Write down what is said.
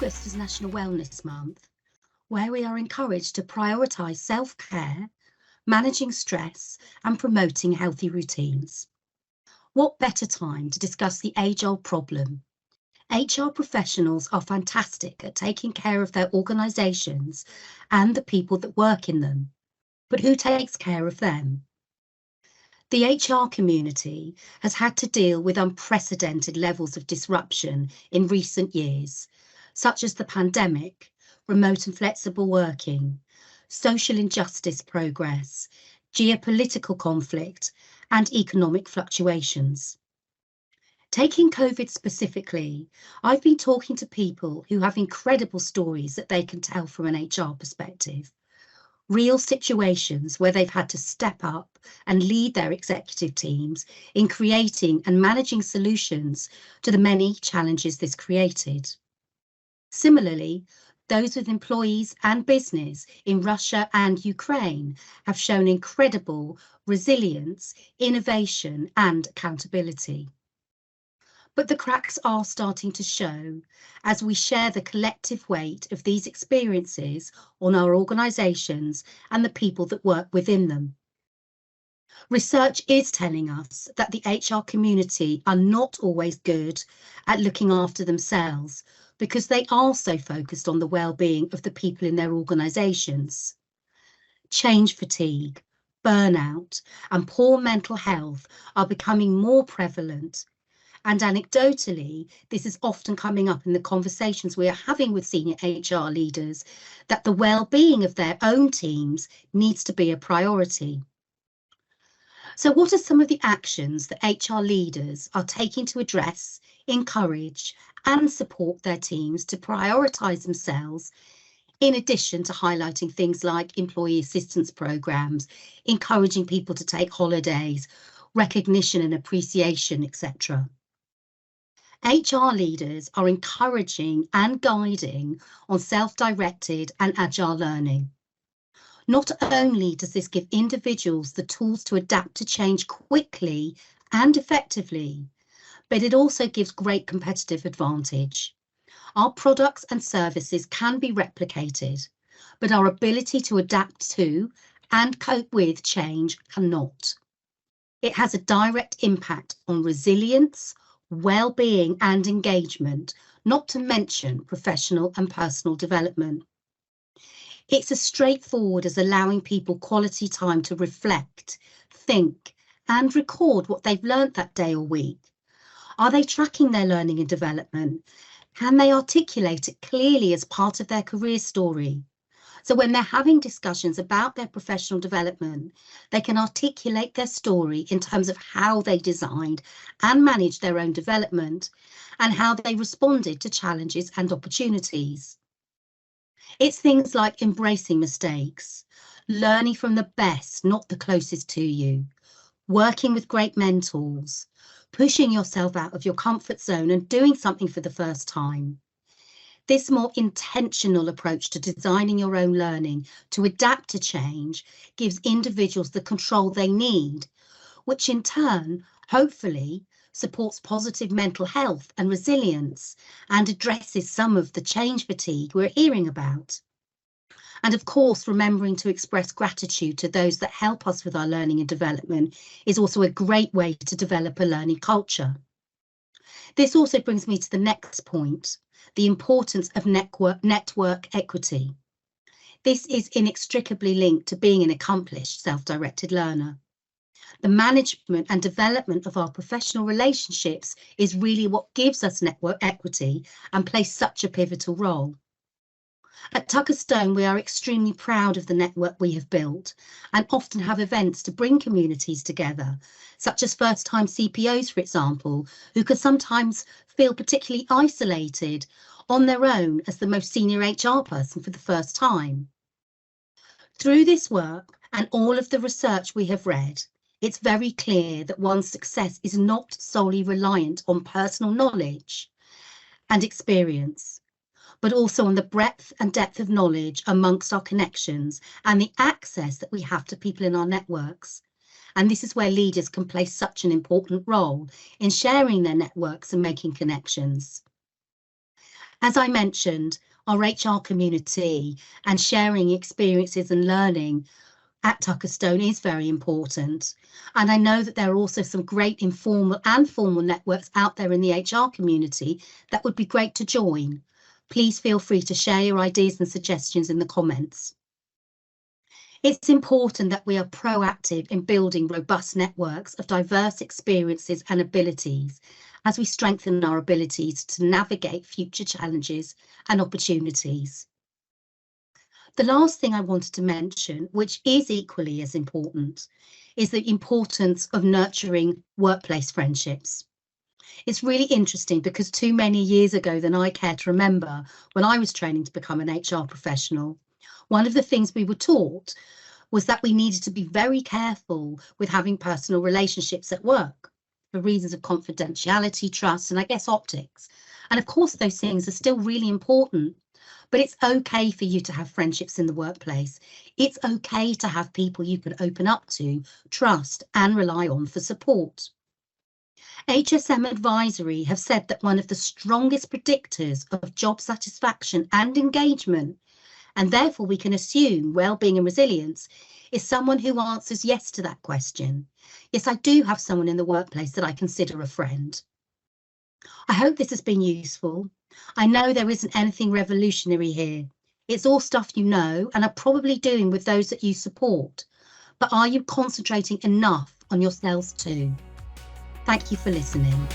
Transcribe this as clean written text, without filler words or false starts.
August is National Wellness Month, where we are encouraged to prioritise self-care, managing stress and promoting healthy routines. What better time to discuss the age-old problem? HR professionals are fantastic at taking care of their organisations and the people that work in them, but who takes care of them? The HR community has had to deal with unprecedented levels of disruption in recent years, such as the pandemic, remote and flexible working, social injustice progress, geopolitical conflict, and economic fluctuations. Taking COVID specifically, I've been talking to people who have incredible stories that they can tell from an HR perspective. Real situations where they've had to step up and lead their executive teams in creating and managing solutions to the many challenges this created. Similarly, those with employees and business in Russia and Ukraine have shown incredible resilience, innovation, and accountability. But the cracks are starting to show as we share the collective weight of these experiences on our organisations and the people that work within them. Research is telling us that the HR community are not always good at looking after themselves because they are so focused on the well-being of the people in their organisations. Change fatigue, burnout, and poor mental health are becoming more prevalent. And anecdotally, this is often coming up in the conversations we are having with senior HR leaders, that the well-being of their own teams needs to be a priority. So what are some of the actions that HR leaders are taking to address, encourage, and support their teams to prioritise themselves, in addition to highlighting things like employee assistance programmes, encouraging people to take holidays, recognition and appreciation, etc.? HR leaders are encouraging and guiding on self-directed and agile learning. Not only does this give individuals the tools to adapt to change quickly and effectively, but it also gives great competitive advantage. Our products and services can be replicated, but our ability to adapt to and cope with change cannot. It has a direct impact on resilience, well-being and engagement, not to mention professional and personal development. It's as straightforward as allowing people quality time to reflect, think, and record what they've learnt that day or week. Are they tracking their learning and development? Can they articulate it clearly as part of their career story? So when they're having discussions about their professional development, they can articulate their story in terms of how they designed and managed their own development and how they responded to challenges and opportunities. It's things like embracing mistakes, learning from the best, not the closest to you, working with great mentors, pushing yourself out of your comfort zone and doing something for the first time. This more intentional approach to designing your own learning to adapt to change gives individuals the control they need, which in turn, hopefully, supports positive mental health and resilience and addresses some of the change fatigue we're hearing about. And of course, remembering to express gratitude to those that help us with our learning and development is also a great way to develop a learning culture. This also brings me to the next point, the importance of network equity. This is inextricably linked to being an accomplished self-directed learner. The management and development of our professional relationships is really what gives us network equity and plays such a pivotal role. At Tucker Stone, we are extremely proud of the network we have built and often have events to bring communities together, such as first-time CPOs, for example, who could sometimes feel particularly isolated on their own as the most senior HR person for the first time. Through this work and all of the research we have read, it's very clear that one's success is not solely reliant on personal knowledge and experience, but also on the breadth and depth of knowledge amongst our connections and the access that we have to people in our networks. And this is where leaders can play such an important role in sharing their networks and making connections. As I mentioned, our HR community and sharing experiences and learning at Tuckerstone is very important. And I know that there are also some great informal and formal networks out there in the HR community that would be great to join. Please feel free to share your ideas and suggestions in the comments. It's important that we are proactive in building robust networks of diverse experiences and abilities as we strengthen our abilities to navigate future challenges and opportunities. The last thing I wanted to mention, which is equally as important, is the importance of nurturing workplace friendships. It's really interesting because too many years ago than I care to remember, when I was training to become an HR professional, one of the things we were taught was that we needed to be very careful with having personal relationships at work for reasons of confidentiality, trust, and I guess optics. And of course, those things are still really important, but it's okay for you to have friendships in the workplace. It's okay to have people you can open up to, trust, and rely on for support. HSM Advisory have said that one of the strongest predictors of job satisfaction and engagement, and therefore we can assume well-being and resilience, is someone who answers yes to that question. Yes, I do have someone in the workplace that I consider a friend. I hope this has been useful. I know there isn't anything revolutionary here. It's all stuff you know and are probably doing with those that you support. But are you concentrating enough on yourselves too? Thank you for listening.